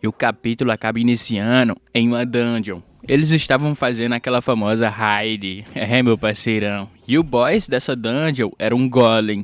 E o capítulo acaba iniciando em uma dungeon. Eles estavam fazendo aquela famosa raid, meu parceirão. E o boss dessa dungeon era um golem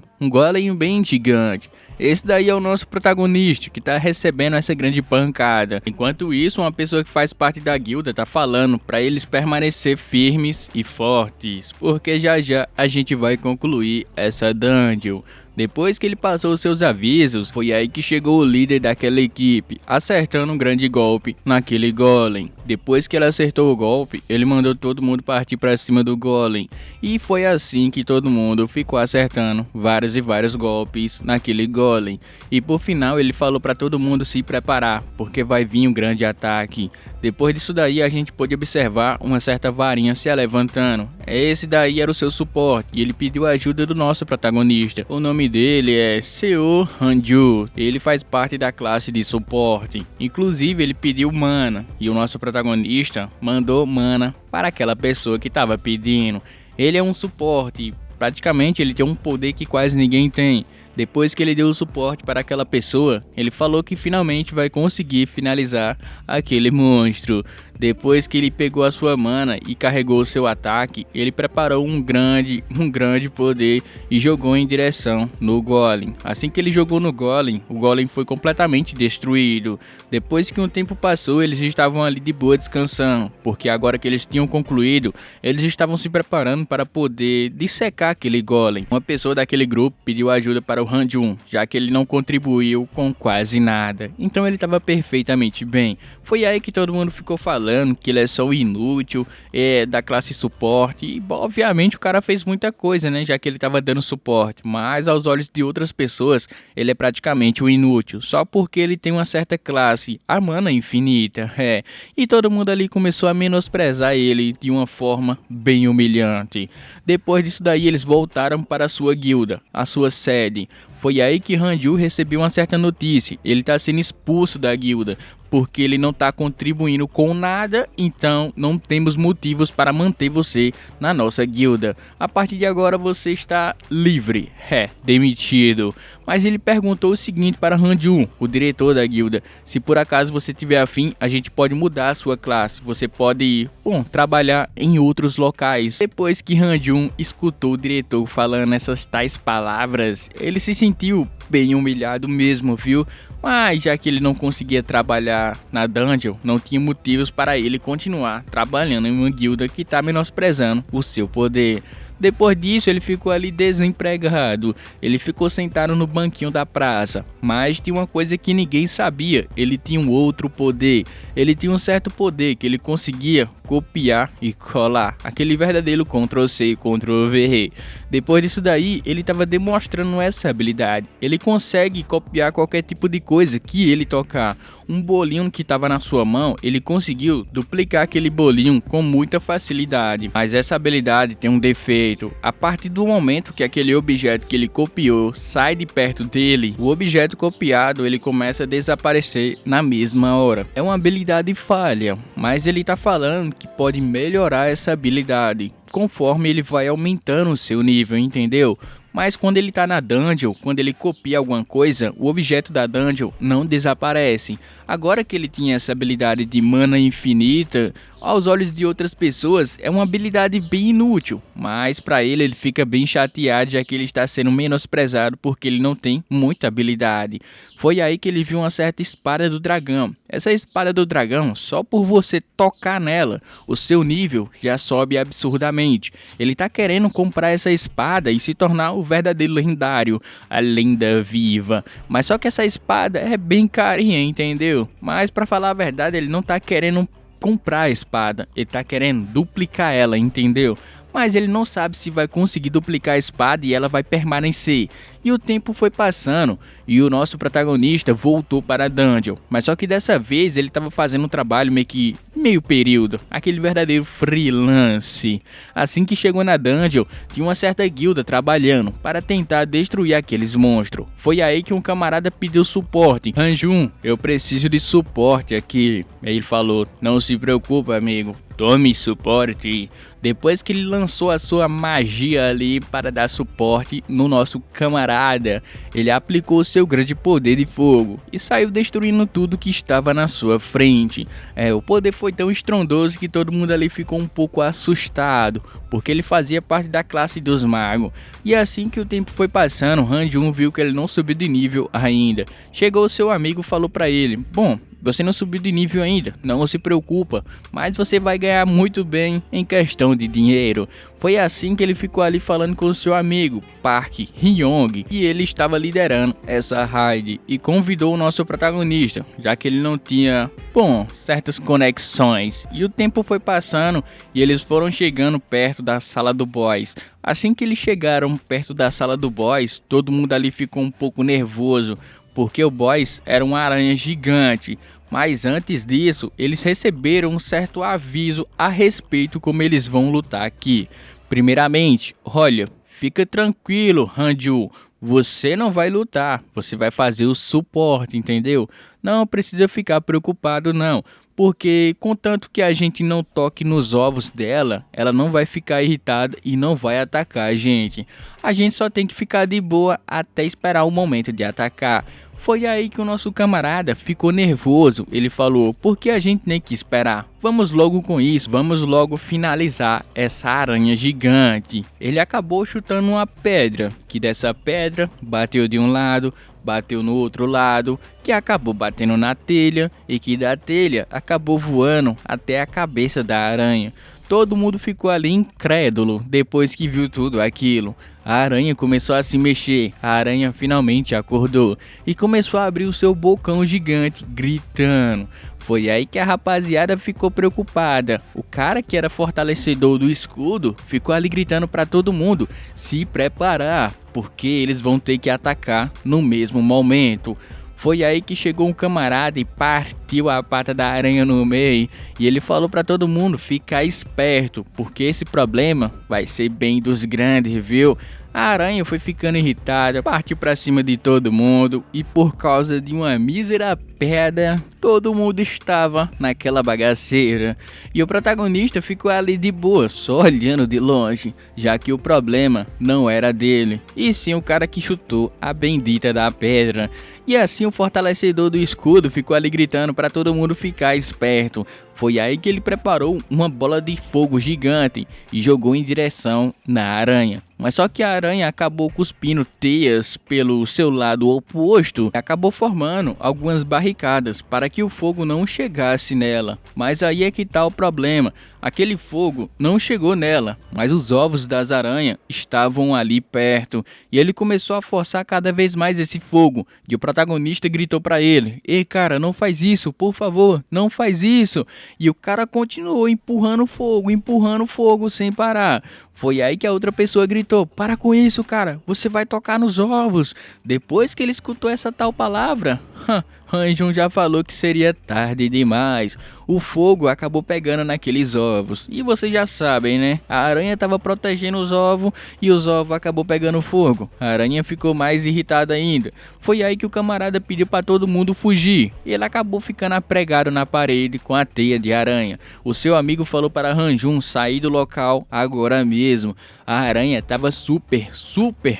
bem gigante. Esse daí é o nosso protagonista, que tá recebendo essa grande pancada. Enquanto isso, uma pessoa que faz parte da guilda tá falando pra eles permanecer firmes e fortes, porque já a gente vai concluir essa dungeon. Depois que ele passou os seus avisos, foi aí que chegou o líder daquela equipe, acertando um grande golpe naquele golem. Depois que ele acertou o golpe, ele mandou todo mundo partir para cima do golem. E foi assim que todo mundo ficou acertando vários e vários golpes naquele golem. E por final ele falou para todo mundo se preparar, porque vai vir um grande ataque. Depois disso daí a gente pôde observar uma certa varinha se levantando. Esse daí era o seu suporte e ele pediu a ajuda do nosso protagonista. O nome dele é Seo Hanju. Ele faz parte da classe de suporte. Inclusive ele pediu mana e o nosso protagonista mandou mana para aquela pessoa que estava pedindo. Ele é um suporte, praticamente ele tem um poder que quase ninguém tem. Depois que ele deu o suporte para aquela pessoa, ele falou que finalmente vai conseguir finalizar aquele monstro. Depois que ele pegou a sua mana e carregou o seu ataque, ele preparou um grande poder e jogou em direção no golem. Assim que ele jogou no golem, o golem foi completamente destruído. Depois que um tempo passou, eles estavam ali de boa descansando, porque agora que eles tinham concluído, eles estavam se preparando para poder dissecar aquele golem. Uma pessoa daquele grupo pediu ajuda para o Hanjun, já que ele não contribuiu com quase nada. Então ele estava perfeitamente bem. Foi aí que todo mundo ficou falando que ele é só o inútil, da classe suporte. E obviamente o cara fez muita coisa, né? Já que ele estava dando suporte. Mas aos olhos de outras pessoas, ele é praticamente o inútil. Só porque ele tem uma certa classe, a mana infinita. E todo mundo ali começou a menosprezar ele de uma forma bem humilhante. Depois disso daí, eles voltaram para a sua guilda, a sua sede. Foi aí que Hanju recebeu uma certa notícia. Ele está sendo expulso da guilda, porque ele não está contribuindo com nada, então não temos motivos para manter você na nossa guilda. A partir de agora você está livre, demitido. Mas ele perguntou o seguinte para Hanju, o diretor da guilda: se por acaso você tiver afim, a gente pode mudar a sua classe, você pode trabalhar em outros locais. Depois que Hanju escutou o diretor falando essas tais palavras, ele se sentiu bem humilhado mesmo, viu? Mas já que ele não conseguia trabalhar na dungeon, não tinha motivos para ele continuar trabalhando em uma guilda que está menosprezando o seu poder. Depois disso, ele ficou ali desempregado. Ele ficou sentado no banquinho da praça. Mas tinha uma coisa que ninguém sabia. Ele tinha um outro poder. Ele tinha um certo poder que ele conseguia copiar e colar. Aquele verdadeiro Ctrl+C, Ctrl+V. Depois disso daí, ele estava demonstrando essa habilidade. Ele consegue copiar qualquer tipo de coisa que ele tocar. Um bolinho que estava na sua mão, ele conseguiu duplicar aquele bolinho com muita facilidade. Mas essa habilidade tem um defeito. A partir do momento que aquele objeto que ele copiou sai de perto dele, o objeto copiado ele começa a desaparecer na mesma hora. É uma habilidade falha, mas ele está falando que pode melhorar essa habilidade conforme ele vai aumentando o seu nível, entendeu? Mas quando ele tá na dungeon, quando ele copia alguma coisa, o objeto da dungeon não desaparece. Agora que ele tinha essa habilidade de mana infinita, aos olhos de outras pessoas é uma habilidade bem inútil, mas para ele fica bem chateado, já que ele está sendo menosprezado porque ele não tem muita habilidade. Foi aí que ele viu uma certa espada do dragão. Essa espada do dragão, só por você tocar nela, o seu nível já sobe absurdamente. Ele tá querendo comprar essa espada e se tornar o verdadeiro lendário, a lenda viva. Mas só que essa espada é bem carinha, entendeu? Mas para falar a verdade, ele não tá querendo comprar a espada, ele tá querendo duplicar ela, entendeu? Mas ele não sabe se vai conseguir duplicar a espada e ela vai permanecer. E o tempo foi passando e o nosso protagonista voltou para a dungeon. Mas só que dessa vez ele estava fazendo um trabalho meio período, aquele verdadeiro freelance. Assim que chegou na dungeon, tinha uma certa guilda trabalhando para tentar destruir aqueles monstros. Foi aí que um camarada pediu suporte. Hanjun, eu preciso de suporte aqui. Aí ele falou: não se preocupe, amigo. tome suporte. Depois que ele lançou a sua magia ali para dar suporte no nosso camarada, ele aplicou seu grande poder de fogo e saiu destruindo tudo que estava na sua frente. O poder foi tão estrondoso que todo mundo ali ficou um pouco assustado, porque ele fazia parte da classe dos magos. E assim que o tempo foi passando, Han-Jun viu que ele não subiu de nível ainda. Chegou seu amigo e falou para ele: bom, você não subiu de nível ainda, não se preocupa, mas você vai ganhar muito bem em questão de dinheiro. Foi assim que ele ficou ali falando com o seu amigo, Park Hyung, e ele estava liderando essa raid e convidou o nosso protagonista, já que ele não tinha, certas conexões. E o tempo foi passando e eles foram chegando perto da sala do boss. Assim que eles chegaram perto da sala do boss, todo mundo ali ficou um pouco nervoso, porque o boss era uma aranha gigante. Mas antes disso, eles receberam um certo aviso a respeito como eles vão lutar aqui. Primeiramente, olha, fica tranquilo, Han-Jun, você não vai lutar, você vai fazer o suporte, entendeu? Não precisa ficar preocupado não, porque contanto que a gente não toque nos ovos dela, ela não vai ficar irritada e não vai atacar a gente. A gente só tem que ficar de boa até esperar o momento de atacar. Foi aí que o nosso camarada ficou nervoso. Ele falou: por que a gente tem que esperar? Vamos logo com isso, vamos logo finalizar essa aranha gigante. Ele acabou chutando uma pedra, que dessa pedra bateu de um lado, bateu no outro lado, que acabou batendo na telha e que da telha acabou voando até a cabeça da aranha. Todo mundo ficou ali incrédulo depois que viu tudo aquilo. A aranha começou a se mexer, a aranha finalmente acordou e começou a abrir o seu bocão gigante, gritando. Foi aí que a rapaziada ficou preocupada. O cara que era fortalecedor do escudo ficou ali gritando para todo mundo se preparar, porque eles vão ter que atacar no mesmo momento. Foi aí que chegou um camarada e partiu a pata da aranha no meio. E ele falou para todo mundo ficar esperto, porque esse problema vai ser bem dos grandes, viu? A aranha foi ficando irritada, partiu para cima de todo mundo e por causa de uma mísera pedra, todo mundo estava naquela bagaceira. E o protagonista ficou ali de boa, só olhando de longe, já que o problema não era dele, e sim o cara que chutou a bendita da pedra. E assim o fortalecedor do escudo ficou ali gritando para todo mundo ficar esperto. Foi aí que ele preparou uma bola de fogo gigante e jogou em direção na aranha. Mas só que a aranha acabou cuspindo teias pelo seu lado oposto e acabou formando algumas barricadas para que o fogo não chegasse nela. Mas aí é que tá o problema. Aquele fogo não chegou nela, mas os ovos das aranhas estavam ali perto. E ele começou a forçar cada vez mais esse fogo. E o protagonista gritou para ele: ei cara, não faz isso, por favor, não faz isso. E o cara continuou empurrando fogo sem parar. Foi aí que a outra pessoa gritou: para com isso cara, você vai tocar nos ovos. Depois que ele escutou essa tal palavra, Han-Jun já falou que seria tarde demais. O fogo acabou pegando naqueles ovos. E vocês já sabem, né? A aranha estava protegendo os ovos e os ovos acabou pegando fogo. A aranha ficou mais irritada ainda. Foi aí que o camarada pediu para todo mundo fugir. E ele acabou ficando apregado na parede com a teia de aranha. O seu amigo falou para Han-Jun sair do local agora mesmo. A aranha estava super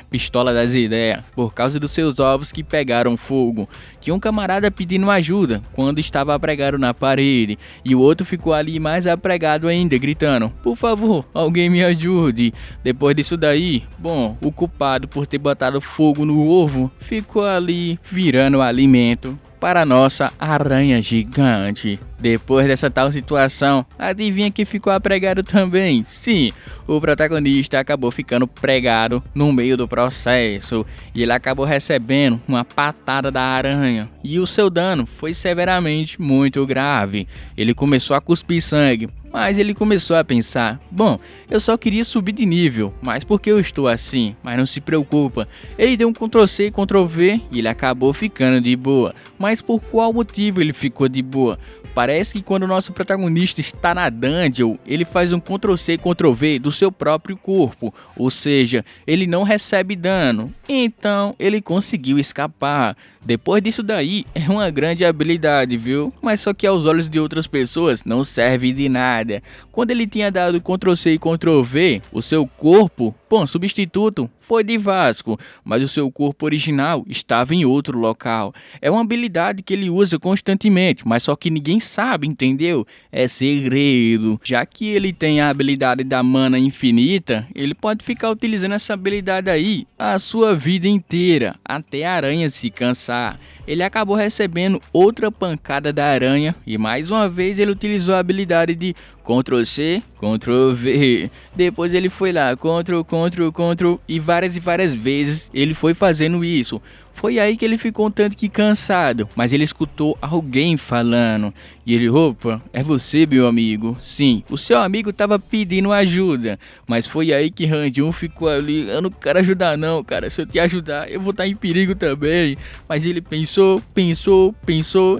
pistola das ideias por causa dos seus ovos que pegaram fogo. Tinha um camarada pedindo ajuda quando estava apregado na parede e o outro ficou ali mais apregado ainda, gritando: por favor, alguém me ajude. Depois disso daí, o culpado por ter botado fogo no ovo ficou ali virando alimento para a nossa aranha gigante. Depois dessa tal situação, adivinha que ficou apregado também? Sim, o protagonista acabou ficando pregado no meio do processo e ele acabou recebendo uma patada da aranha e o seu dano foi severamente muito grave. Ele começou a cuspir sangue, mas ele começou a pensar: eu só queria subir de nível, mas por que eu estou assim? Mas não se preocupa. Ele deu um Ctrl+C e Ctrl+V e ele acabou ficando de boa. Mas por qual motivo ele ficou de boa? Parece Parece que quando o nosso protagonista está na dungeon, ele faz um Ctrl+C, Ctrl+V do seu próprio corpo, ou seja, ele não recebe dano, então ele conseguiu escapar. Depois disso daí, é uma grande habilidade, viu? Mas só que aos olhos de outras pessoas não serve de nada. Quando ele tinha dado Ctrl+C e Ctrl+V, o seu corpo, substituto, foi de Vasco, mas o seu corpo original estava em outro local. É uma habilidade que ele usa constantemente, mas só que ninguém sabe, entendeu? É segredo. Já que ele tem a habilidade da mana infinita, ele pode ficar utilizando essa habilidade aí a sua vida inteira, até a aranha se cansar. Ele acabou recebendo outra pancada da aranha e mais uma vez ele utilizou a habilidade de Ctrl+C, Ctrl+V. Depois ele foi lá, Ctrl e várias vezes ele foi fazendo isso. Foi aí que ele ficou um tanto que cansado, mas ele escutou alguém falando. E ele, opa, é você, meu amigo? Sim, o seu amigo estava pedindo ajuda. Mas foi aí que Randy ficou ali, eu não quero ajudar não, cara. Se eu te ajudar, eu vou estar em perigo também. Mas ele pensou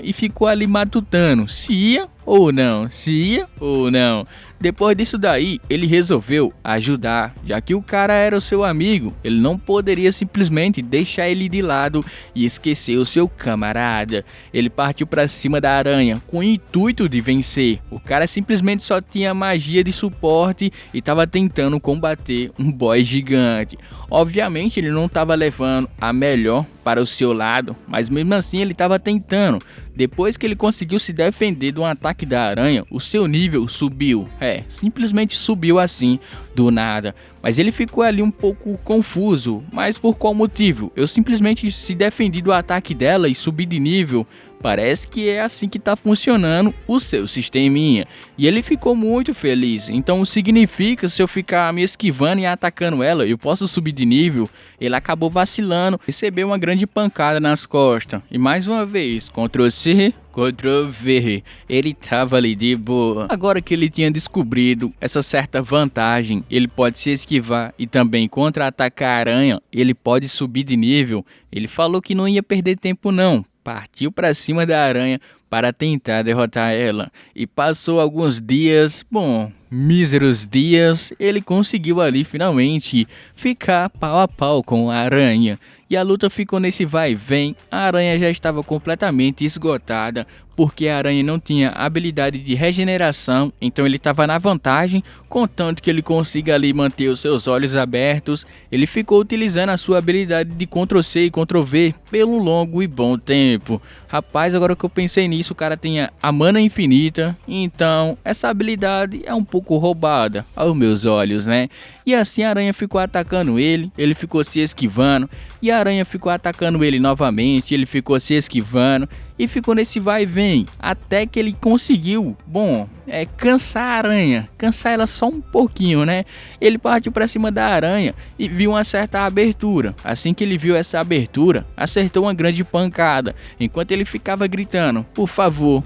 e ficou ali matutando. Se ia ou não, se ia ou não. Depois disso daí, ele resolveu ajudar, já que o cara era o seu amigo, ele não poderia simplesmente deixar ele de lado e esquecer o seu camarada. Ele partiu para cima da aranha com o intuito de vencer. O cara simplesmente só tinha magia de suporte e estava tentando combater um boss gigante. Obviamente ele não estava levando a melhor para o seu lado, mas mesmo assim ele estava tentando. Depois que ele conseguiu se defender de um ataque da aranha, o seu nível subiu. Simplesmente subiu assim, do nada. Mas ele ficou ali um pouco confuso. Mas por qual motivo? Eu simplesmente se defendi do ataque dela e subi de nível. Parece que é assim que tá funcionando o seu sisteminha. E ele ficou muito feliz. Então significa, se eu ficar me esquivando e atacando ela, eu posso subir de nível. Ele acabou vacilando, recebeu uma grande pancada nas costas. E mais uma vez, Ctrl+C, Ctrl+V, ele tava ali de boa. Agora que ele tinha descobrido essa certa vantagem, ele pode se esquivar e também contra-atacar a aranha, ele pode subir de nível. Ele falou que não ia perder tempo não. Partiu para cima da aranha para tentar derrotar ela. E passou alguns dias, míseros dias, ele conseguiu ali finalmente ficar pau a pau com a aranha. E a luta ficou nesse vai e vem. A aranha já estava completamente esgotada, porque a aranha não tinha habilidade de regeneração, então ele estava na vantagem, contanto que ele consiga ali manter os seus olhos abertos. Ele ficou utilizando a sua habilidade de Ctrl+C e Ctrl+V pelo longo e bom tempo. Rapaz, agora que eu pensei nisso, o cara tem a mana infinita, então essa habilidade é um pouco roubada aos meus olhos, né? E assim a aranha ficou atacando ele ficou se esquivando, e a aranha ficou atacando ele novamente, ele ficou se esquivando, e ficou nesse vai e vem, até que ele conseguiu, cansar a aranha, cansar ela só um pouquinho, né? Ele partiu para cima da aranha e viu uma certa abertura. Assim que ele viu essa abertura, acertou uma grande pancada, enquanto ele ficava gritando, por favor,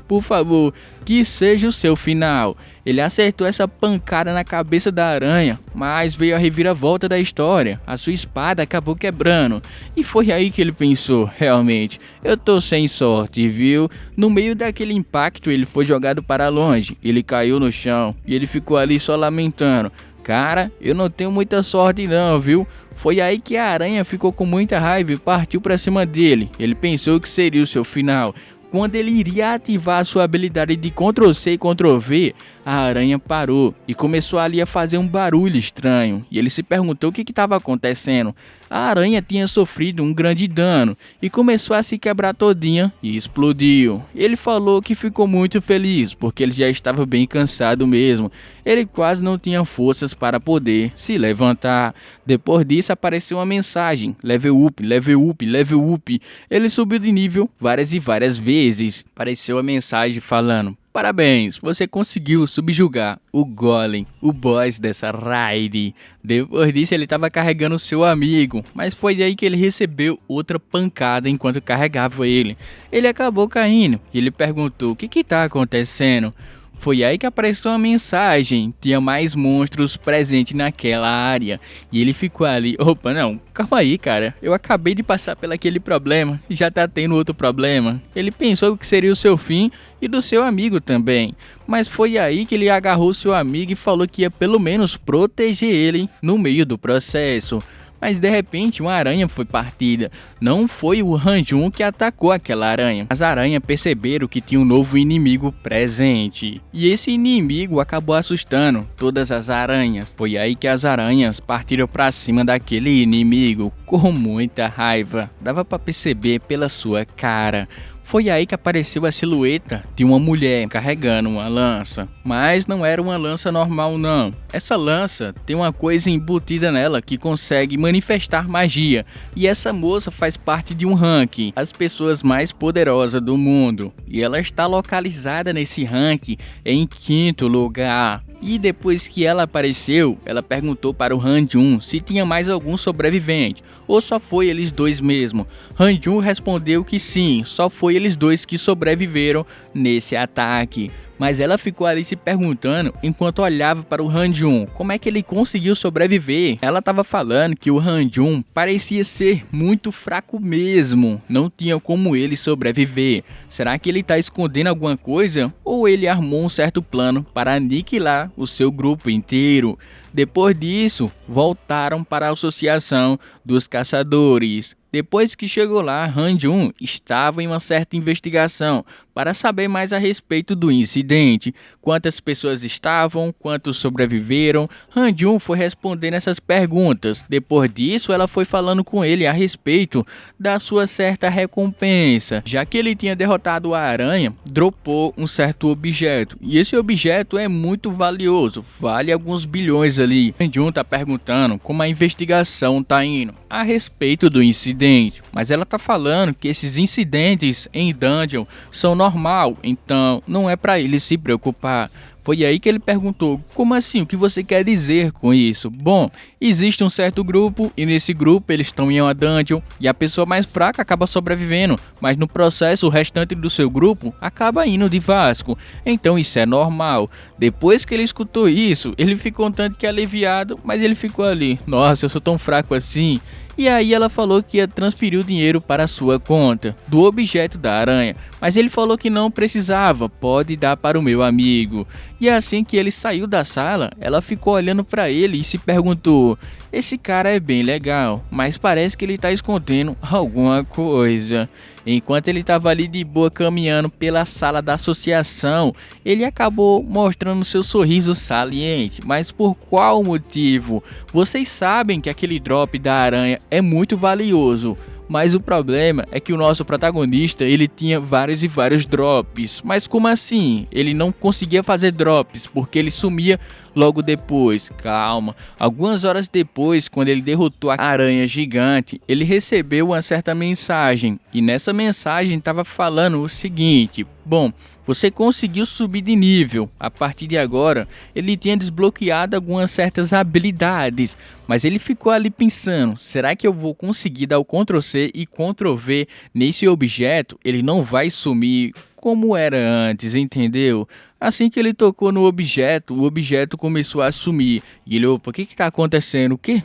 que seja o seu final. Ele acertou essa pancada na cabeça da aranha, mas veio a reviravolta da história. A sua espada acabou quebrando. E foi aí que ele pensou, realmente, eu tô sem sorte, viu? No meio daquele impacto, ele foi jogado para longe. Ele caiu no chão e ele ficou ali só lamentando. Cara, eu não tenho muita sorte não, viu? Foi aí que a aranha ficou com muita raiva e partiu para cima dele. Ele pensou que seria o seu final. Quando ele iria ativar a sua habilidade de Ctrl+C e Ctrl+V, a aranha parou e começou ali a fazer um barulho estranho. E ele se perguntou o que estava acontecendo. A aranha tinha sofrido um grande dano e começou a se quebrar todinha e explodiu. Ele falou que ficou muito feliz porque ele já estava bem cansado mesmo. Ele quase não tinha forças para poder se levantar. Depois disso apareceu uma mensagem: level up, level up, level up. Ele subiu de nível várias e várias vezes. Apareceu a mensagem falando: parabéns, você conseguiu subjugar o Golem, o boss dessa raid. Depois disso ele estava carregando o seu amigo, mas foi aí que ele recebeu outra pancada enquanto carregava ele. Ele acabou caindo e ele perguntou: o que está acontecendo? Foi aí que apareceu uma mensagem, tinha mais monstros presentes naquela área, e ele ficou ali, opa, não, calma aí cara, eu acabei de passar por aquele problema, já tá tendo outro problema. Ele pensou que seria o seu fim e do seu amigo também, mas foi aí que ele agarrou seu amigo e falou que ia pelo menos proteger ele no meio do processo. Mas de repente uma aranha foi partida. Não foi o Han-Jun que atacou aquela aranha. As aranhas perceberam que tinha um novo inimigo presente. E esse inimigo acabou assustando todas as aranhas. Foi aí que as aranhas partiram para cima daquele inimigo com muita raiva. Dava para perceber pela sua cara. Foi aí que apareceu a silhueta de uma mulher carregando uma lança. Mas não era uma lança normal não. Essa lança tem uma coisa embutida nela que consegue manifestar magia. E essa moça faz parte de um ranking, as pessoas mais poderosas do mundo. E ela está localizada nesse ranking em 5º lugar. E depois que ela apareceu, ela perguntou para o Han-Jun se tinha mais algum sobrevivente, ou só foi eles dois mesmo. Han-Jun respondeu que sim, só foi eles dois que sobreviveram nesse ataque. Mas ela ficou ali se perguntando enquanto olhava para o Han-Jun como é que ele conseguiu sobreviver. Ela estava falando que o Han-Jun parecia ser muito fraco mesmo, não tinha como ele sobreviver. Será que ele está escondendo alguma coisa? Ou ele armou um certo plano para aniquilar o seu grupo inteiro? Depois disso, voltaram para a Associação dos Caçadores. Depois que chegou lá, Han-Jun estava em uma certa investigação para saber mais a respeito do incidente. Quantas pessoas estavam, quantos sobreviveram. Han-Jun foi respondendo essas perguntas. Depois disso, ela foi falando com ele a respeito da sua certa recompensa. Já que ele tinha derrotado a aranha, dropou um certo objeto. E esse objeto é muito valioso, vale alguns bilhões ali. Han-Jun tá perguntando como a investigação tá indo a respeito do incidente, mas ela tá falando que esses incidentes em dungeon são normal, então não é para ele se preocupar. Foi aí que ele perguntou, como assim, o que você quer dizer com isso? Bom, existe um certo grupo e nesse grupo eles estão em uma dungeon e a pessoa mais fraca acaba sobrevivendo, mas no processo o restante do seu grupo acaba indo de vasco, então isso é normal. Depois que ele escutou isso, ele ficou um tanto que aliviado, mas ele ficou ali, nossa, eu sou tão fraco assim. E aí ela falou que ia transferir o dinheiro para a sua conta, do objeto da aranha, mas ele falou que não precisava, pode dar para o meu amigo. E assim que ele saiu da sala, ela ficou olhando para ele e se perguntou, esse cara é bem legal, mas parece que ele está escondendo alguma coisa. Enquanto ele estava ali de boa caminhando pela sala da associação, ele acabou mostrando seu sorriso saliente. Mas por qual motivo? Vocês sabem que aquele drop da aranha é muito valioso. Mas o problema é que o nosso protagonista, ele tinha vários e vários drops. Mas como assim? Ele não conseguia fazer drops porque ele sumia logo depois. Calma. Algumas horas depois, quando ele derrotou a aranha gigante, ele recebeu uma certa mensagem. E nessa mensagem estava falando o seguinte: bom, você conseguiu subir de nível. A partir de agora, ele tinha desbloqueado algumas certas habilidades. Mas ele ficou ali pensando, será que eu vou conseguir dar o Ctrl+C e Ctrl+V nesse objeto? Ele não vai sumir como era antes, entendeu? Assim que ele tocou no objeto, o objeto começou a sumir. E ele, opa, o que está acontecendo? O quê?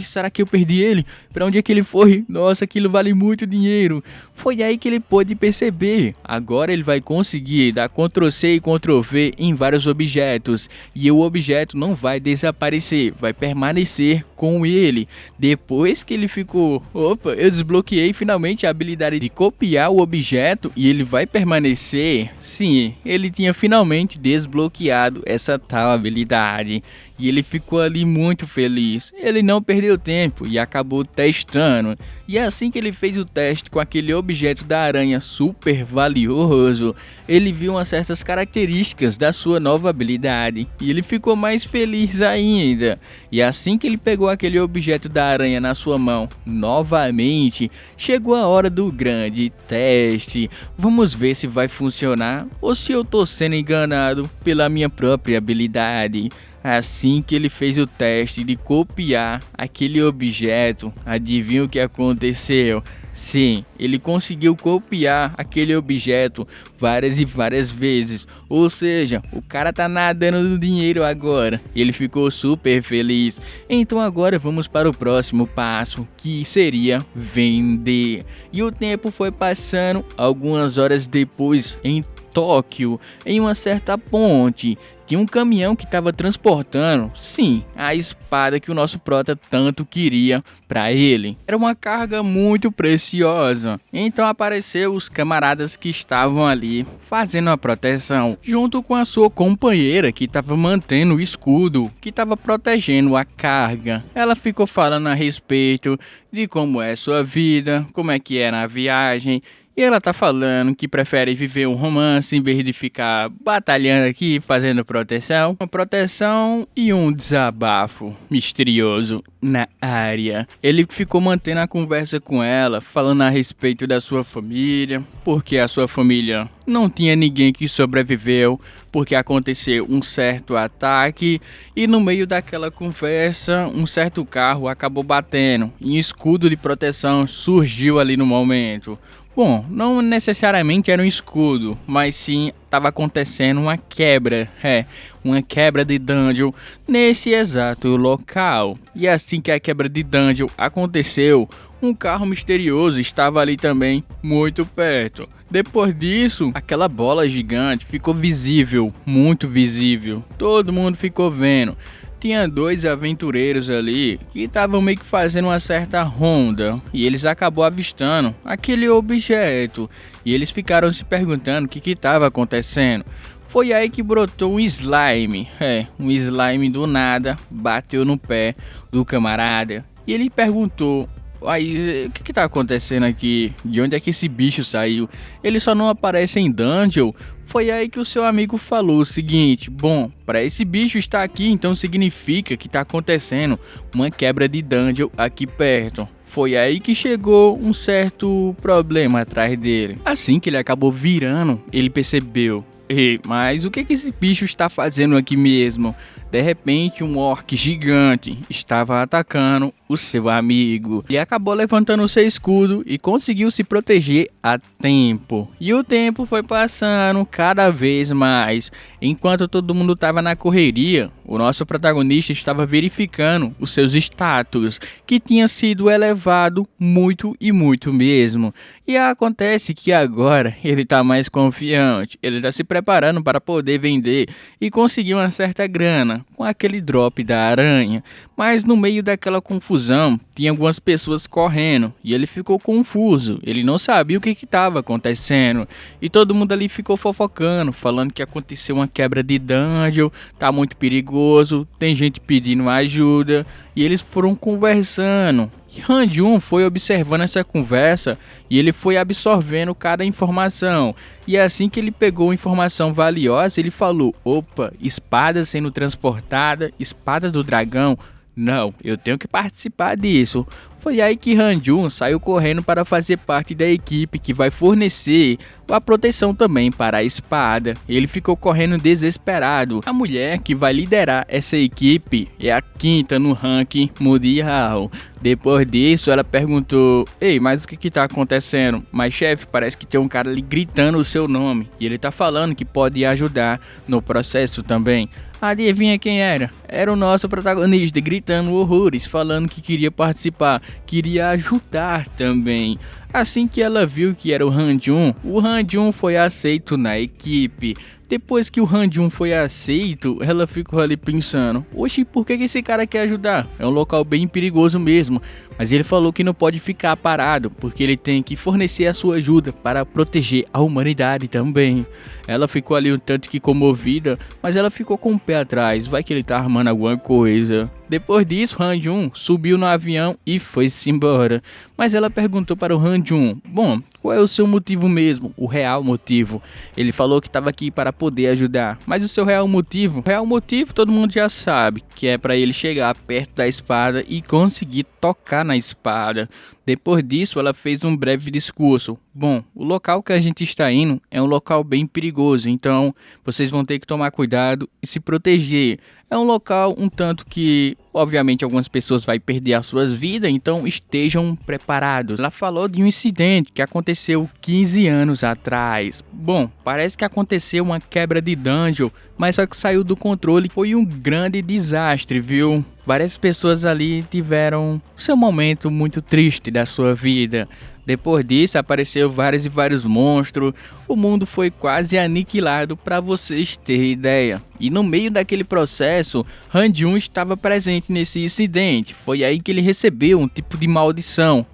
Será que eu perdi ele? Para onde é que ele foi? Nossa, aquilo vale muito dinheiro. Foi aí que ele pôde perceber. Agora ele vai conseguir dar Ctrl+C e Ctrl+V em vários objetos. E o objeto não vai desaparecer, vai permanecer com ele. Depois que ele ficou, opa, eu desbloqueei finalmente a habilidade de copiar o objeto e ele vai permanecer. Sim, ele tinha finalmente desbloqueado essa tal habilidade. E ele ficou ali muito feliz. Ele não perdeu tempo e acabou testando. E assim que ele fez o teste com aquele objeto da aranha super valioso, ele viu umas certas características da sua nova habilidade. E ele ficou mais feliz ainda. E assim que ele pegou aquele objeto da aranha na sua mão, novamente, chegou a hora do grande teste. Vamos ver se vai funcionar ou se eu tô sendo enganado pela minha própria habilidade. Assim que ele fez o teste de copiar aquele objeto, adivinha o que aconteceu? Sim, ele conseguiu copiar aquele objeto várias e várias vezes. Ou seja, o cara tá nadando no dinheiro agora. E ele ficou super feliz. Então agora vamos para o próximo passo, que seria vender. E o tempo foi passando. Algumas horas depois, em Tóquio, em uma certa ponte, tinha um caminhão que estava transportando, sim, a espada que o nosso prota tanto queria para ele. Era uma carga muito preciosa. Então apareceu os camaradas que estavam ali fazendo a proteção, junto com a sua companheira que estava mantendo o escudo, que estava protegendo a carga. Ela ficou falando a respeito de como é sua vida, como é que é na viagem. E ela tá falando que prefere viver um romance em vez de ficar batalhando aqui, fazendo proteção. Uma proteção e um desabafo misterioso na área. Ele ficou mantendo a conversa com ela, falando a respeito da sua família, porque a sua família não tinha ninguém que sobreviveu, porque aconteceu um certo ataque e no meio daquela conversa, um certo carro acabou batendo e um escudo de proteção surgiu ali no momento. Bom, não necessariamente era um escudo, mas sim estava acontecendo uma quebra, uma quebra de dungeon nesse exato local. E assim que a quebra de dungeon aconteceu, um carro misterioso estava ali também, muito perto. Depois disso, aquela bola gigante ficou visível, muito visível. Todo mundo ficou vendo. Tinha dois aventureiros ali que estavam meio que fazendo uma certa ronda e eles acabou avistando aquele objeto e eles ficaram se perguntando o que estava acontecendo. Foi aí que brotou um slime, um slime do nada, bateu no pé do camarada e ele perguntou: aí, o que tá acontecendo aqui? De onde é que esse bicho saiu? Ele só não aparece em dungeon. Foi aí que o seu amigo falou o seguinte: bom, para esse bicho estar aqui, então significa que tá acontecendo uma quebra de dungeon aqui perto. Foi aí que chegou um certo problema atrás dele. Assim que ele acabou virando, ele percebeu: ei, mas o que esse bicho está fazendo aqui mesmo? De repente, um orc gigante estava atacando o seu amigo. Ele acabou levantando o seu escudo e conseguiu se proteger a tempo. E o tempo foi passando cada vez mais. Enquanto todo mundo estava na correria, o nosso protagonista estava verificando os seus status, que tinha sido elevado muito e muito mesmo. E acontece que agora ele está mais confiante. Ele está se preparando para poder vender e conseguir uma certa grana com aquele drop da aranha. Mas no meio daquela confusão, tinha algumas pessoas correndo e ele ficou confuso. Ele não sabia o que estava acontecendo. E todo mundo ali ficou fofocando, falando que aconteceu uma quebra de dungeon, tá muito perigoso, tem gente pedindo ajuda. E eles foram conversando. E Han-Jun foi observando essa conversa e ele foi absorvendo cada informação. E assim que ele pegou informação valiosa, ele falou: opa, espada sendo transportada, espada do dragão. Não, eu tenho que participar disso. Foi aí que Han-Jun saiu correndo para fazer parte da equipe que vai fornecer a proteção também para a espada. Ele ficou correndo desesperado. A mulher que vai liderar essa equipe é a quinta no ranking mundial. Depois disso, ela perguntou: ei, mas o que está acontecendo? Mas chefe, parece que tem um cara ali gritando o seu nome e ele tá falando que pode ajudar no processo também. Adivinha quem era? Era o nosso protagonista gritando horrores, falando que queria participar, queria ajudar também. Assim que ela viu que era o Han-Jun foi aceito na equipe. Depois que o Han-Jun foi aceito, ela ficou ali pensando: oxe, por que esse cara quer ajudar? É um local bem perigoso mesmo. Mas ele falou que não pode ficar parado, porque ele tem que fornecer a sua ajuda para proteger a humanidade também. Ela ficou ali um tanto que comovida, mas ela ficou com o pé atrás. Vai que ele tá armando alguma coisa. Depois disso, Han-Jun subiu no avião e foi-se embora. Mas ela perguntou para o Han-Jun: bom, qual é o seu motivo mesmo, o real motivo. Ele falou que estava aqui para poder ajudar, mas o seu real motivo todo mundo já sabe, que é para ele chegar perto da espada e conseguir tocar na espada. Depois disso, ela fez um breve discurso. Bom, o local que a gente está indo é um local bem perigoso, então vocês vão ter que tomar cuidado e se proteger. É um local um tanto que, obviamente, algumas pessoas vão perder as suas vidas, então estejam preparados. Ela falou de um incidente que aconteceu 15 anos atrás. Bom, parece que aconteceu uma quebra de dungeon, mas só que saiu do controle. Foi um grande desastre, viu? Várias pessoas ali tiveram seu momento muito triste da sua vida. Depois disso apareceu vários monstros, o mundo foi quase aniquilado para vocês terem ideia. E no meio daquele processo, Han-Jun estava presente nesse incidente, foi aí que ele recebeu um tipo de maldição.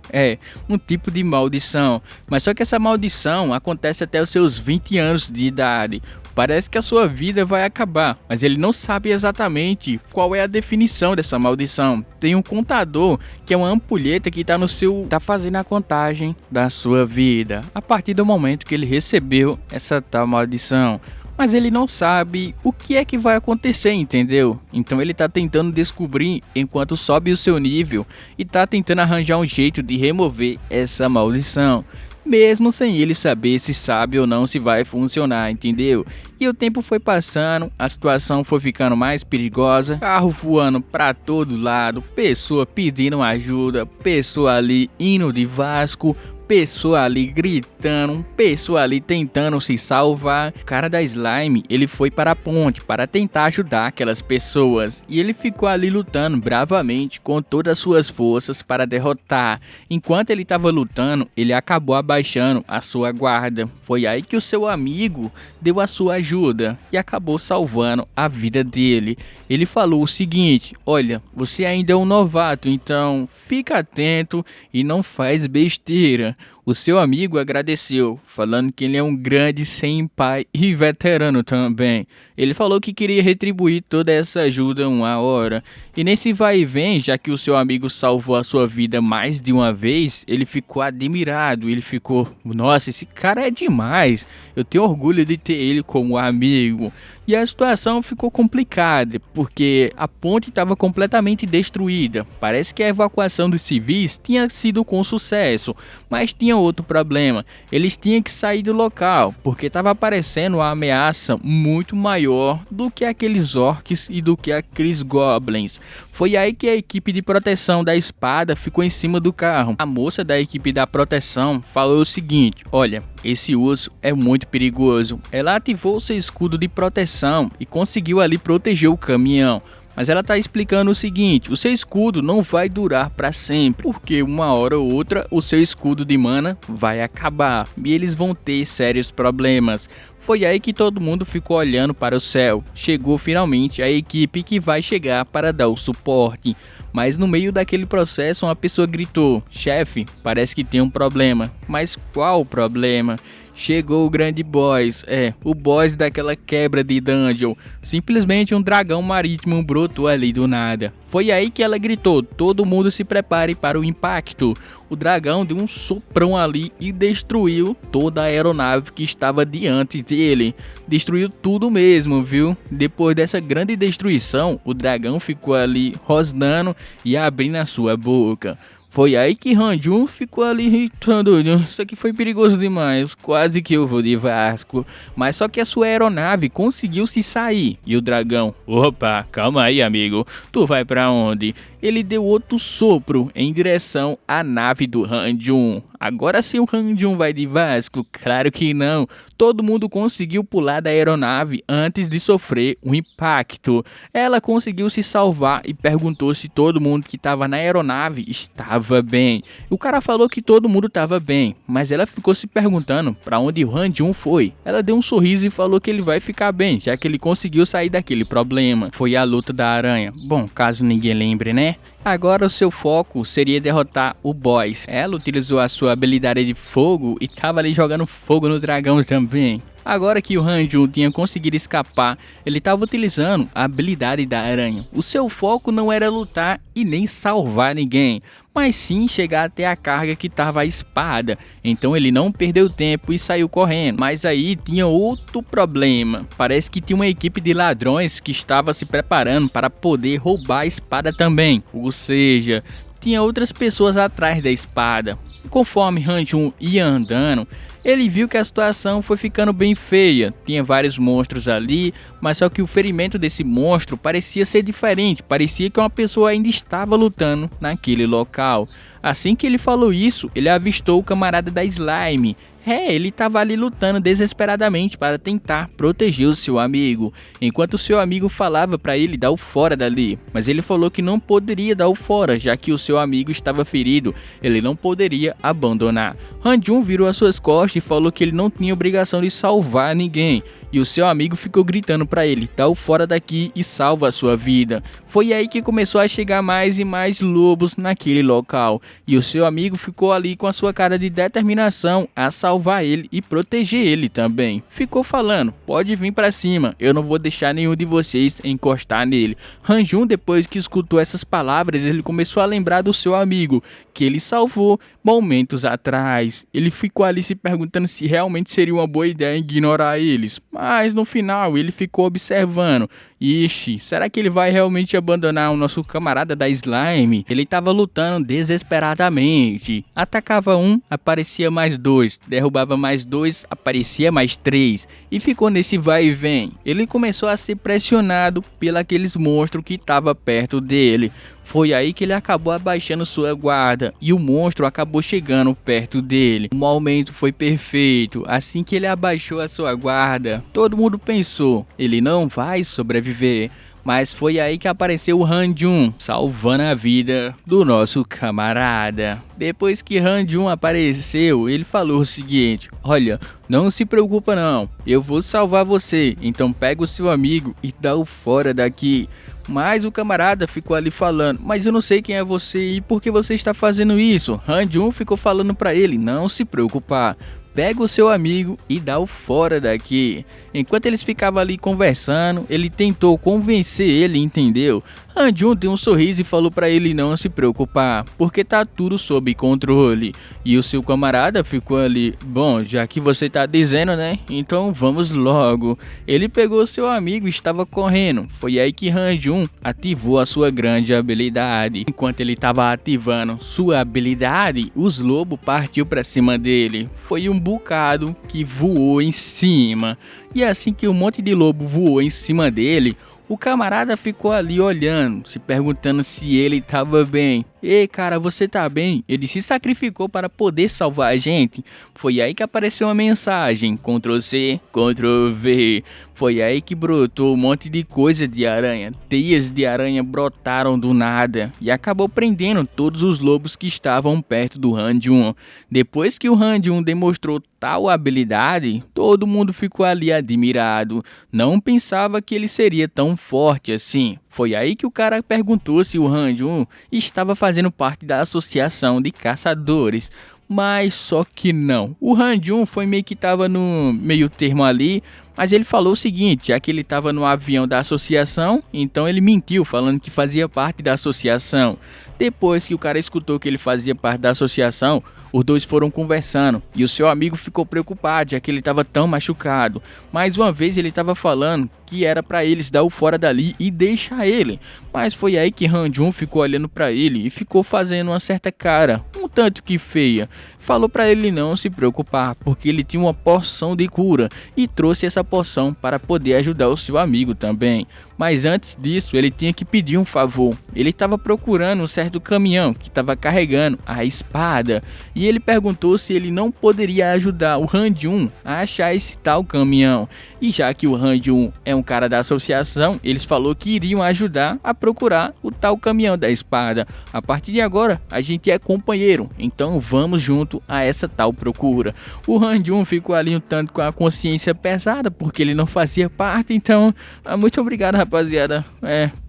Um tipo de maldição, mas só que essa maldição acontece até os seus 20 anos de idade. Parece que a sua vida vai acabar, mas ele não sabe exatamente qual é a definição dessa maldição. Tem um contador, que é uma ampulheta que tá fazendo a contagem da sua vida, a partir do momento que ele recebeu essa tal maldição. Mas ele não sabe o que é que vai acontecer, entendeu? Então ele tá tentando descobrir enquanto sobe o seu nível e tá tentando arranjar um jeito de remover essa maldição, mesmo sem ele saber se sabe ou não se vai funcionar, entendeu? E o tempo foi passando, a situação foi ficando mais perigosa, carro voando pra todo lado, pessoa pedindo ajuda, pessoa ali indo de Vasco, pessoa ali gritando, pessoa ali tentando se salvar. O cara da slime, ele foi para a ponte para tentar ajudar aquelas pessoas e ele ficou ali lutando bravamente com todas as suas forças para derrotar. Enquanto ele estava lutando, ele acabou abaixando a sua guarda. Foi aí que o seu amigo deu a sua ajuda e acabou salvando a vida dele. Ele falou o seguinte: olha, você ainda é um novato, então fica atento e não faz besteira. O seu amigo agradeceu, falando que ele é um grande senpai e veterano também. Ele falou que queria retribuir toda essa ajuda uma hora. E nesse vai e vem, já que o seu amigo salvou a sua vida mais de uma vez, ele ficou admirado. Ele ficou: nossa, esse cara é demais. Eu tenho orgulho de ter ele como amigo. E a situação ficou complicada, porque a ponte estava completamente destruída. Parece que a evacuação dos civis tinha sido com sucesso, mas tinha outro problema. Eles tinham que sair do local, porque estava aparecendo uma ameaça muito maior do que aqueles orcs e do que aqueles goblins. Foi aí que a equipe de proteção da espada ficou em cima do carro. A moça da equipe da proteção falou o seguinte: olha, esse urso é muito perigoso. Ela ativou seu escudo de proteção e conseguiu ali proteger o caminhão. Mas ela tá explicando o seguinte: o seu escudo não vai durar para sempre, porque uma hora ou outra o seu escudo de mana vai acabar e eles vão ter sérios problemas. Foi aí que todo mundo ficou olhando para o céu. Chegou finalmente a equipe que vai chegar para dar o suporte. Mas no meio daquele processo uma pessoa gritou: chefe, parece que tem um problema. Mas qual o problema? Chegou o grande boss, o boss daquela quebra de dungeon. Simplesmente um dragão marítimo brotou ali do nada. Foi aí que ela gritou: todo mundo se prepare para o impacto. O dragão deu um soprão ali e destruiu toda a aeronave que estava diante dele. Destruiu tudo mesmo, viu? Depois dessa grande destruição, o dragão ficou ali rosnando e abrindo a sua boca. Foi aí que Han-Jun ficou ali irritando. Isso aqui foi perigoso demais, quase que eu vou de Vasco. Mas só que a sua aeronave conseguiu se sair. E o dragão: opa, calma aí amigo, tu vai pra onde? Ele deu outro sopro em direção à nave do Han-Jun. Agora sim o Han-Jun vai de Vasco? Claro que não. Todo mundo conseguiu pular da aeronave antes de sofrer um impacto. Ela conseguiu se salvar e perguntou se todo mundo que estava na aeronave estava bem. O cara falou que todo mundo estava bem, mas ela ficou se perguntando para onde o Han-Jun foi. Ela deu um sorriso e falou que ele vai ficar bem, já que ele conseguiu sair daquele problema. Foi a luta da aranha. Bom, caso ninguém lembre, né? Agora o seu foco seria derrotar o boss. Ela utilizou a sua habilidade de fogo e estava ali jogando fogo no dragão também. Agora que o Hanjun tinha conseguido escapar, ele estava utilizando a habilidade da aranha. O seu foco não era lutar e nem salvar ninguém, mas sim chegar até a carga que estava a espada. Então ele não perdeu tempo e saiu correndo. Mas aí tinha outro problema. Parece que tinha uma equipe de ladrões que estava se preparando para poder roubar a espada também. Ou seja, tinha outras pessoas atrás da espada. Conforme Hanjun ia andando, ele viu que a situação foi ficando bem feia. Tinha vários monstros ali, mas só que o ferimento desse monstro parecia ser diferente. Parecia que uma pessoa ainda estava lutando naquele local. Assim que ele falou isso, ele avistou o camarada da Slime. Ele estava ali lutando desesperadamente para tentar proteger o seu amigo, enquanto o seu amigo falava para ele dar o fora dali, mas ele falou que não poderia dar o fora, já que o seu amigo estava ferido, ele não poderia abandonar. Hanjun virou as suas costas e falou que ele não tinha obrigação de salvar ninguém, e o seu amigo ficou gritando para ele, dá o fora daqui e salva a sua vida. Foi aí que começou a chegar mais e mais lobos naquele local, e o seu amigo ficou ali com a sua cara de determinação a salvar ele e proteger ele também. Ficou falando, pode vir para cima, eu não vou deixar nenhum de vocês encostar nele. Hanjun, depois que escutou essas palavras, ele começou a lembrar do seu amigo, que ele salvou momentos atrás. Ele ficou ali se perguntando se realmente seria uma boa ideia ignorar eles, mas no final ele ficou observando. Ixi, será que ele vai realmente abandonar o nosso camarada da Slime? Ele estava lutando desesperadamente. Atacava um, aparecia mais dois. Derrubava mais dois, aparecia mais três. E ficou nesse vai e vem. Ele começou a ser pressionado pelos monstros que estavam perto dele. Foi aí que ele acabou abaixando sua guarda e o monstro acabou chegando perto dele. O momento foi perfeito. Assim que ele abaixou a sua guarda, todo mundo pensou, ele não vai sobreviver. Mas foi aí que apareceu o Hanjun, salvando a vida do nosso camarada. Depois que Hanjun apareceu, ele falou o seguinte, olha, não se preocupa não, eu vou salvar você, então pega o seu amigo e dá o fora daqui. Mas o camarada ficou ali falando, mas eu não sei quem é você e por que você está fazendo isso. Hanjun ficou falando para ele, não se preocupar. Pega o seu amigo e dá o fora daqui. Enquanto eles ficavam ali conversando, ele tentou convencer ele, entendeu? Hanjun deu um sorriso e falou para ele não se preocupar, porque tá tudo sob controle. E o seu camarada ficou ali, bom, já que você tá dizendo, né? Então vamos logo. Ele pegou seu amigo e estava correndo. Foi aí que Hanjun ativou a sua grande habilidade. Enquanto ele estava ativando sua habilidade, os lobos partiu para cima dele. Foi um bocado que voou em cima. E assim que um monte de lobo voou em cima dele, o camarada ficou ali olhando, se perguntando se ele estava bem. Ei, cara, você tá bem? Ele se sacrificou para poder salvar a gente. Foi aí que apareceu uma mensagem, Ctrl+C, Ctrl+V. Foi aí que brotou um monte de coisa de aranha. Teias de aranha brotaram do nada e acabou prendendo todos os lobos que estavam perto do Hanjun. Depois que o Hanjun demonstrou tal habilidade, todo mundo ficou ali admirado. Não pensava que ele seria tão forte assim. Foi aí que o cara perguntou se o Hanjun estava fazendo parte da associação de caçadores. Mas só que não. O Hanjun foi meio que estava no meio termo ali. Mas ele falou o seguinte, já que ele estava no avião da associação, então ele mentiu falando que fazia parte da associação. Depois que o cara escutou que ele fazia parte da associação, os dois foram conversando e o seu amigo ficou preocupado, já que ele estava tão machucado. Mais uma vez ele estava falando que era para eles dar o fora dali e deixar ele. Mas foi aí que Hanjun ficou olhando para ele e ficou fazendo uma certa cara, um tanto que feia. Falou para ele não se preocupar, porque ele tinha uma poção de cura e trouxe essa poção para poder ajudar o seu amigo também. Mas antes disso, ele tinha que pedir um favor. Ele estava procurando um certo caminhão que estava carregando a espada. E ele perguntou se ele não poderia ajudar o Hanjun a achar esse tal caminhão. E já que o Hanjun é Então o cara da associação, eles falou que iriam ajudar a procurar o tal caminhão da espada. A partir de agora, a gente é companheiro, então vamos junto a essa tal procura. O Han-Jun ficou ali um tanto com a consciência pesada, porque ele não fazia parte, então, muito obrigado, rapaziada,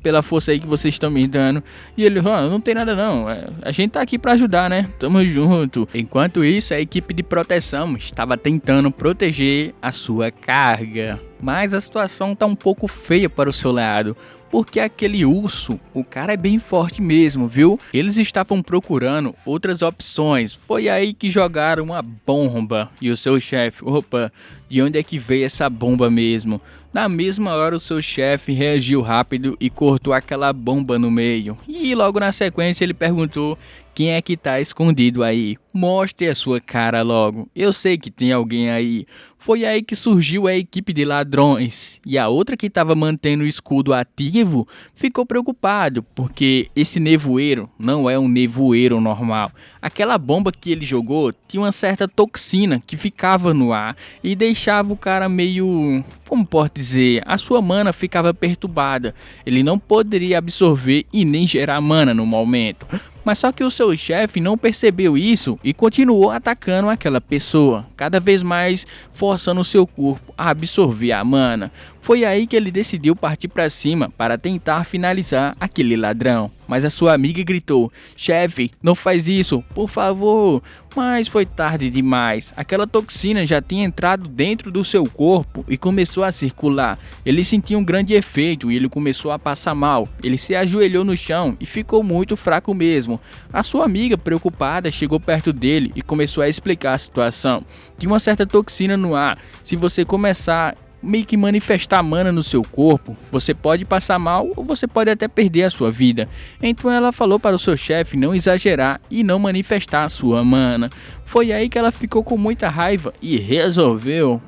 pela força aí que vocês estão me dando. E ele, não tem nada não, a gente tá aqui pra ajudar, né? Tamo junto. Enquanto isso, a equipe de proteção estava tentando proteger a sua carga. Mas a situação tá um pouco feia para o seu lado, porque aquele urso, o cara é bem forte mesmo, viu? Eles estavam procurando outras opções. Foi aí que jogaram uma bomba. E o seu chefe, opa, de onde é que veio essa bomba mesmo? Na mesma hora o seu chefe reagiu rápido e cortou aquela bomba no meio. E logo na sequência ele perguntou: quem é que tá escondido aí? Mostre a sua cara logo. Eu sei que tem alguém aí. Foi aí que surgiu a equipe de ladrões. E a outra que estava mantendo o escudo ativo ficou preocupado, porque esse nevoeiro não é um nevoeiro normal. Aquela bomba que ele jogou tinha uma certa toxina que ficava no ar e deixava o cara meio... como pode dizer? A sua mana ficava perturbada. Ele não poderia absorver e nem gerar mana no momento. Mas só que o seu chefe não percebeu isso e continuou atacando aquela pessoa, cada vez mais forçando o seu corpo a absorver a mana. Foi aí que ele decidiu partir para cima para tentar finalizar aquele ladrão. Mas a sua amiga gritou: chefe, não faz isso, por favor. Mas foi tarde demais. Aquela toxina já tinha entrado dentro do seu corpo e começou a circular. Ele sentiu um grande efeito e ele começou a passar mal. Ele se ajoelhou no chão e ficou muito fraco mesmo. A sua amiga, preocupada, chegou perto dele e começou a explicar a situação. Tinha uma certa toxina no ar. Se você começar meio que manifestar mana no seu corpo, você pode passar mal ou você pode até perder a sua vida. Então ela falou para o seu chefe não exagerar e não manifestar a sua mana. Foi aí que ela ficou com muita raiva e resolveu,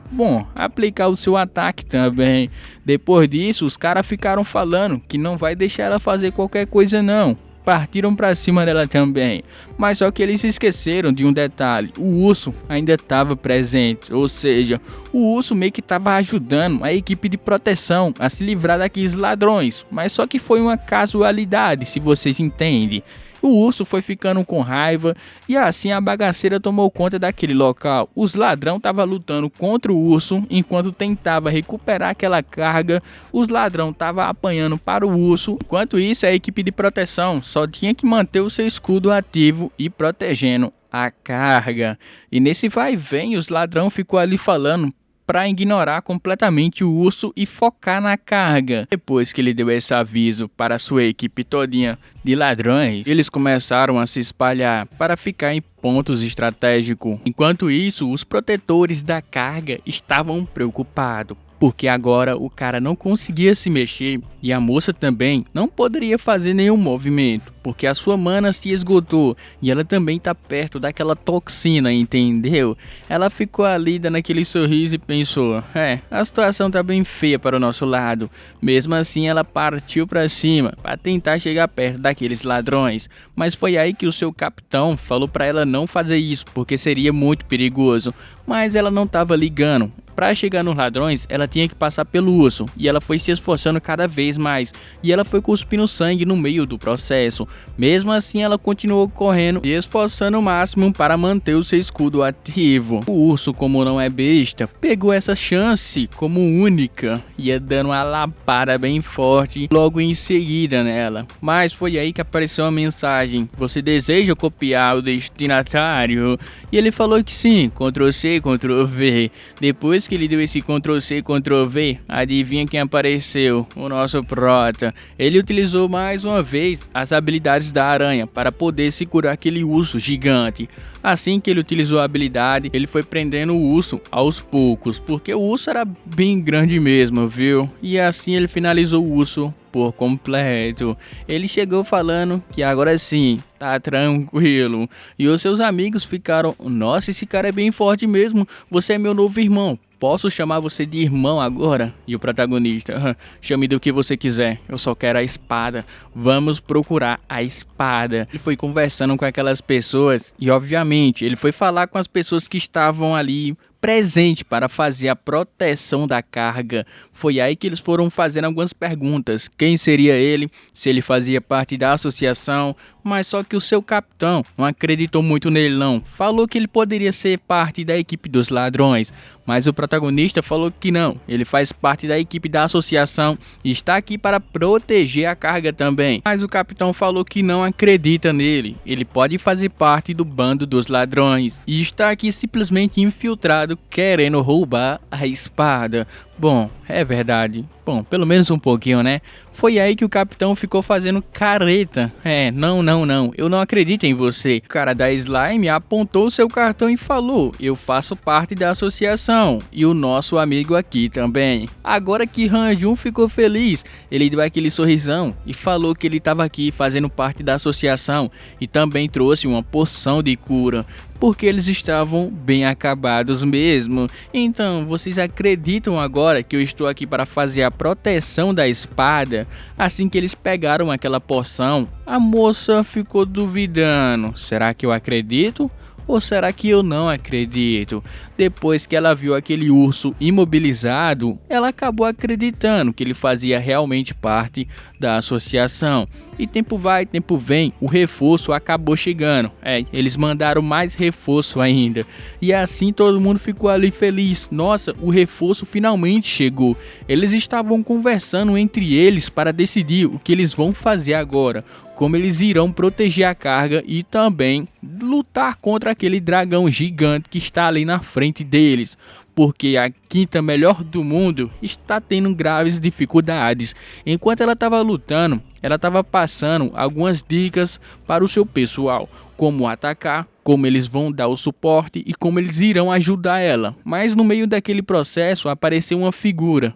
aplicar o seu ataque também. Depois disso, os caras ficaram falando que não vai deixar ela fazer qualquer coisa não. Partiram para cima dela também, mas só que eles esqueceram de um detalhe: o urso ainda estava presente, ou seja, o urso meio que estava ajudando a equipe de proteção a se livrar daqueles ladrões, mas só que foi uma casualidade, se vocês entendem. O urso foi ficando com raiva e assim a bagaceira tomou conta daquele local. Os ladrões estavam lutando contra o urso enquanto tentava recuperar aquela carga. Os ladrões estavam apanhando para o urso. Enquanto isso, a equipe de proteção só tinha que manter o seu escudo ativo e protegendo a carga. E nesse vai e vem, os ladrões ficou ali falando para ignorar completamente o urso e focar na carga. Depois que ele deu esse aviso para sua equipe todinha de ladrões, eles começaram a se espalhar para ficar em pontos estratégicos. Enquanto isso, os protetores da carga estavam preocupados, porque agora o cara não conseguia se mexer e a moça também não poderia fazer nenhum movimento, porque a sua mana se esgotou e ela também tá perto daquela toxina, entendeu? Ela ficou ali dando aquele sorriso e pensou: a situação tá bem feia para o nosso lado. Mesmo assim, ela partiu para cima para tentar chegar perto daqueles ladrões, mas foi aí que o seu capitão falou para ela não fazer isso, porque seria muito perigoso. Mas ela não estava ligando. Para chegar nos ladrões, ela tinha que passar pelo urso, e ela foi se esforçando cada vez mais, e ela foi cuspindo sangue no meio do processo. Mesmo assim, ela continuou correndo e esforçando o máximo para manter o seu escudo ativo. O urso, como não é besta, pegou essa chance como única, ia dando uma lapada bem forte logo em seguida nela. Mas foi aí que apareceu a mensagem: você deseja copiar o destinatário? E ele falou que sim. Ctrl+C, Ctrl+V. Depois que ele deu esse Ctrl+C, Ctrl+V, adivinha quem apareceu? O nosso prota. Ele utilizou mais uma vez as habilidades da aranha para poder segurar aquele urso gigante. Assim que ele utilizou a habilidade, ele foi prendendo o urso aos poucos, porque o urso era bem grande mesmo, viu? E assim ele finalizou o urso por completo. Ele chegou falando que agora sim, tá tranquilo. E os seus amigos ficaram: nossa, esse cara é bem forte mesmo, você é meu novo irmão. Posso chamar você de irmão agora? E o protagonista: chame do que você quiser, eu só quero a espada. Vamos procurar a espada. Ele foi conversando com aquelas pessoas e obviamente ele foi falar com as pessoas que estavam ali presente para fazer a proteção da carga. Foi aí que eles foram fazendo algumas perguntas. Quem seria ele? Se ele fazia parte da associação? Mas só que o seu capitão não acreditou muito nele não. Falou que ele poderia ser parte da equipe dos ladrões. Mas o protagonista falou que não. Ele faz parte da equipe da associação e está aqui para proteger a carga também. Mas o capitão falou que não acredita nele. Ele pode fazer parte do bando dos ladrões e está aqui simplesmente infiltrado querendo roubar a espada. Bom, é verdade. Bom, pelo menos um pouquinho, né? Foi aí que o capitão ficou fazendo careta. Não, eu não acredito em você. O cara da Slime apontou seu cartão e falou: eu faço parte da associação. E o nosso amigo aqui também. Agora que Han-Jun ficou feliz, ele deu aquele sorrisão e falou que ele estava aqui fazendo parte da associação. E também trouxe uma poção de cura, porque eles estavam bem acabados mesmo. Então, vocês acreditam agora que eu estou aqui para fazer a proteção da espada? Assim que eles pegaram aquela poção, a moça ficou duvidando. Será que eu acredito? Ou será que eu não acredito? Depois que ela viu aquele urso imobilizado, ela acabou acreditando que ele fazia realmente parte da associação. E tempo vai, tempo vem, o reforço acabou chegando. Eles mandaram mais reforço ainda. E assim todo mundo ficou ali feliz. Nossa, o reforço finalmente chegou. Eles estavam conversando entre eles para decidir o que eles vão fazer agora. Como eles irão proteger a carga e também lutar contra aquele dragão gigante que está ali na frente deles. Porque a quinta melhor do mundo está tendo graves dificuldades. Enquanto ela estava lutando, ela estava passando algumas dicas para o seu pessoal. Como atacar, como eles vão dar o suporte e como eles irão ajudar ela. Mas no meio daquele processo apareceu uma figura.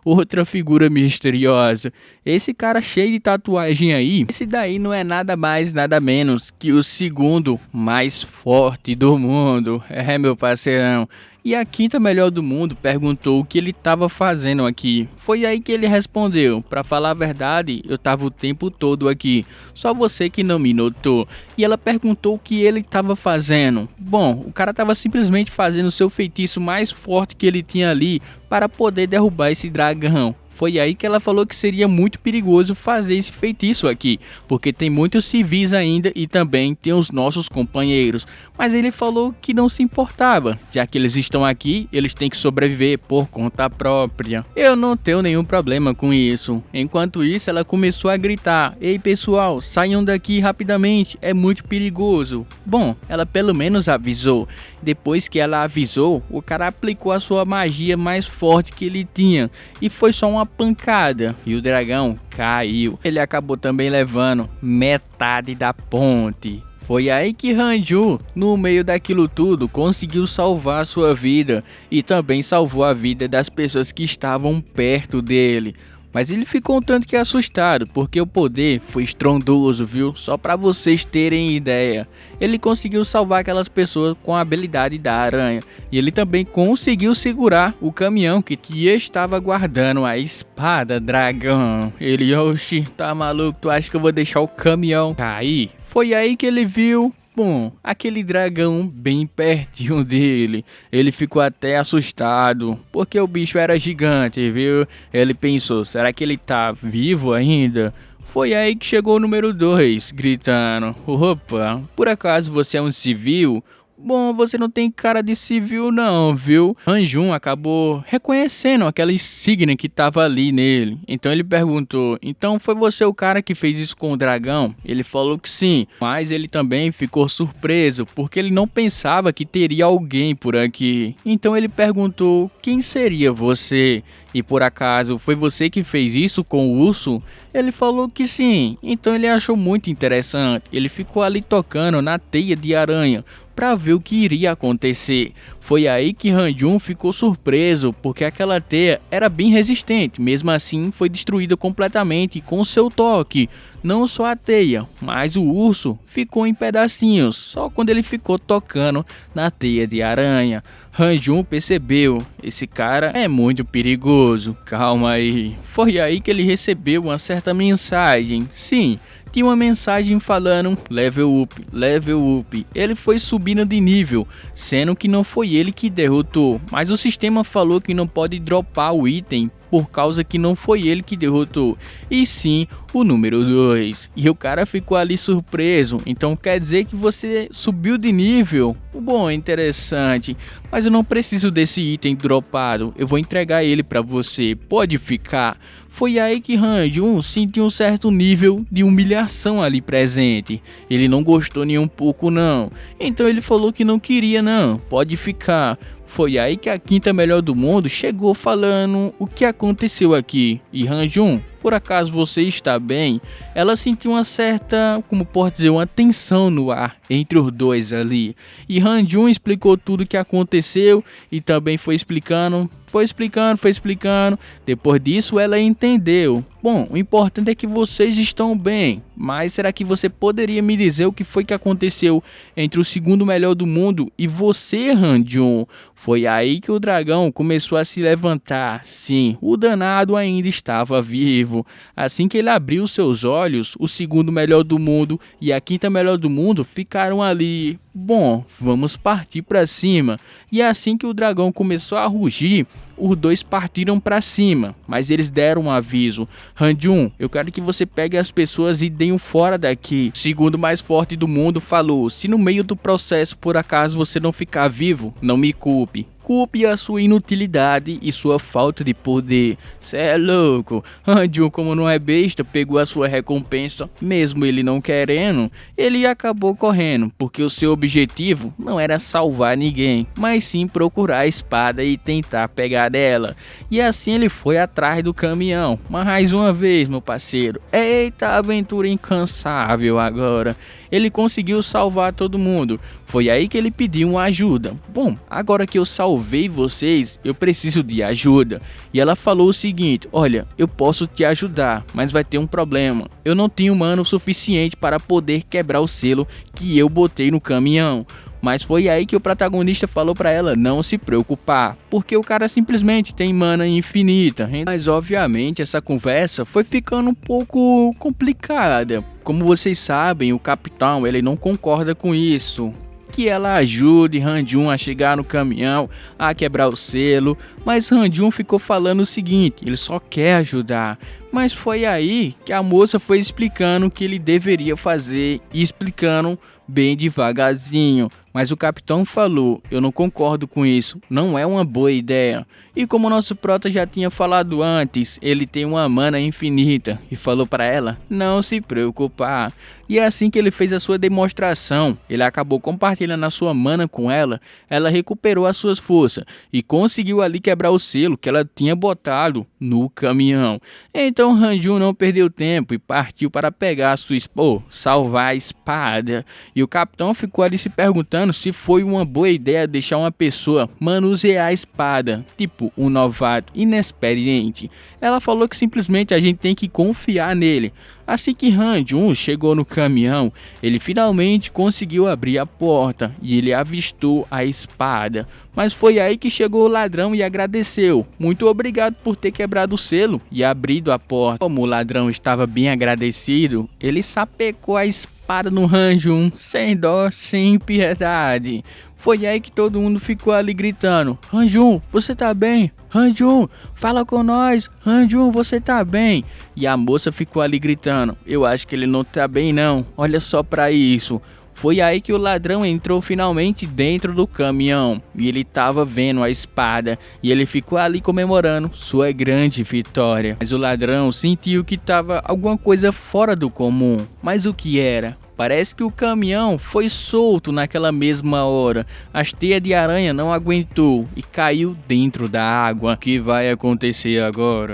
Outra figura misteriosa. Esse cara cheio de tatuagem aí, esse daí não é nada mais, nada menos que o segundo mais forte do mundo. Meu parceirão. E a quinta melhor do mundo perguntou o que ele estava fazendo aqui. Foi aí que ele respondeu: pra falar a verdade, eu estava o tempo todo aqui, só você que não me notou. E ela perguntou o que ele estava fazendo. Bom, o cara estava simplesmente fazendo o seu feitiço mais forte que ele tinha ali para poder derrubar esse dragão. Foi aí que ela falou que seria muito perigoso fazer esse feitiço aqui, porque tem muitos civis ainda e também tem os nossos companheiros. Mas ele falou que não se importava, já que eles estão aqui, eles têm que sobreviver por conta própria. Eu não tenho nenhum problema com isso. Enquanto isso, ela começou a gritar: ei pessoal, saiam daqui rapidamente, é muito perigoso. Bom, ela pelo menos avisou. Depois que ela avisou, o cara aplicou a sua magia mais forte que ele tinha e foi só uma pancada e o dragão caiu. Ele acabou também levando metade da ponte. Foi aí que Han-Jun, no meio daquilo tudo, conseguiu salvar sua vida e também salvou a vida das pessoas que estavam perto dele. Mas ele ficou um tanto que assustado, porque o poder foi estrondoso, viu? Só para vocês terem ideia. Ele conseguiu salvar aquelas pessoas com a habilidade da aranha. E ele também conseguiu segurar o caminhão que estava guardando a espada dragão. Ele: oxi, tá maluco? Tu acha que eu vou deixar o caminhão cair? Foi aí que ele viu... Bom, aquele dragão bem pertinho dele. Ele ficou até assustado, porque o bicho era gigante, viu? Ele pensou: será que ele tá vivo ainda? Foi aí que chegou o número 2, gritando: opa, por acaso você é um civil? Bom, você não tem cara de civil não, viu? Han-Jun acabou reconhecendo aquela insígnia que tava ali nele. Então ele perguntou: então foi você o cara que fez isso com o dragão? Ele falou que sim, mas ele também ficou surpreso, porque ele não pensava que teria alguém por aqui. Então ele perguntou: quem seria você? E por acaso foi você que fez isso com o urso? Ele falou que sim. Então ele achou muito interessante. Ele ficou ali tocando na teia de aranha para ver o que iria acontecer. Foi aí que Han-Jun ficou surpreso, porque aquela teia era bem resistente, mesmo assim foi destruída completamente com seu toque. Não só a teia, mas o urso ficou em pedacinhos, só quando ele ficou tocando na teia de aranha. Han-Jun percebeu: esse cara é muito perigoso, calma aí. Foi aí que ele recebeu uma certa mensagem. Sim, tinha uma mensagem falando level up, level up. Ele foi subindo de nível, sendo que não foi ele que derrotou, mas o sistema falou que não pode dropar o item por causa que não foi ele que derrotou, e sim o número 2. E o cara ficou ali surpreso. Então quer dizer que você subiu de nível? Bom, interessante, mas eu não preciso desse item dropado, eu vou entregar ele para você, pode ficar. Foi aí que Han-Jun sentiu um certo nível de humilhação ali presente. Ele não gostou nem um pouco não, então ele falou que não queria não, pode ficar. Foi aí que a quinta melhor do mundo chegou falando o que aconteceu aqui. E Han-Jun, por acaso você está bem? Ela sentiu uma certa, como pode dizer, uma tensão no ar entre os dois ali. E Han-Jun explicou tudo o que aconteceu e também foi explicando. Depois disso ela entendeu. Bom, o importante é que vocês estão bem, mas será que você poderia me dizer o que foi que aconteceu entre o segundo melhor do mundo e você, Han-Jun? Foi aí que o dragão começou a se levantar. Sim, o danado ainda estava vivo. Assim que ele abriu seus olhos, o segundo melhor do mundo e a quinta melhor do mundo ficaram ali. Bom, vamos partir para cima. E assim que o dragão começou a rugir, os dois partiram para cima, mas eles deram um aviso. Han-Jun, eu quero que você pegue as pessoas e deem fora daqui. O segundo mais forte do mundo falou, se no meio do processo por acaso você não ficar vivo, não me culpe. Culpe a sua inutilidade e sua falta de poder. Cê é louco. Han-Jun, como não é besta, pegou a sua recompensa, mesmo ele não querendo, ele acabou correndo, porque o seu objetivo não era salvar ninguém, mas sim procurar a espada e tentar pegar dela. E assim ele foi atrás do caminhão. Mais uma vez, meu parceiro. Eita aventura incansável agora. Ele conseguiu salvar todo mundo. Foi aí que ele pediu uma ajuda. Bom, agora que eu salvei vocês, eu preciso de ajuda. E ela falou o seguinte, olha, eu posso te ajudar, mas vai ter um problema. Eu não tenho mano suficiente para poder quebrar o selo que eu botei no caminhão. Mas foi aí que o protagonista falou pra ela não se preocupar, porque o cara simplesmente tem mana infinita. Mas obviamente essa conversa foi ficando um pouco complicada. Como vocês sabem, o capitão ele não concorda com isso. Que ela ajude Han-Jun a chegar no caminhão, a quebrar o selo, mas Han-Jun ficou falando o seguinte, ele só quer ajudar. Mas foi aí que a moça foi explicando o que ele deveria fazer e explicando bem devagarzinho. Mas o capitão falou, eu não concordo com isso, não é uma boa ideia. E como o nosso prota já tinha falado antes, ele tem uma mana infinita e falou para ela não se preocupar. E é assim que ele fez a sua demonstração, ele acabou compartilhando a sua mana com ela, ela recuperou as suas forças e conseguiu ali quebrar o selo que ela tinha botado no caminhão. Então Han-Jun não perdeu tempo e partiu para pegar a sua salvar a espada. E o capitão ficou ali se perguntando se foi uma boa ideia deixar uma pessoa manusear a espada, tipo um novato inexperiente. Ela falou que simplesmente a gente tem que confiar nele. Assim que Han-Jun chegou no caminhão, ele finalmente conseguiu abrir a porta e ele avistou a espada. Mas foi aí que chegou o ladrão e agradeceu. Muito obrigado por ter quebrado o selo e abrido a porta. Como o ladrão estava bem agradecido, ele sapecou a espada no Han-Jun, sem dó, sem piedade. Foi aí que todo mundo ficou ali gritando, Han-Jun, você tá bem? Han-Jun, fala com nós, Han-Jun, você tá bem? E a moça ficou ali gritando, eu acho que ele não tá bem não, olha só pra isso. Foi aí que o ladrão entrou finalmente dentro do caminhão e ele estava vendo a espada e ele ficou ali comemorando sua grande vitória. Mas o ladrão sentiu que estava alguma coisa fora do comum. Mas o que era? Parece que o caminhão foi solto naquela mesma hora. As teias de aranha não aguentou e caiu dentro da água. O que vai acontecer agora?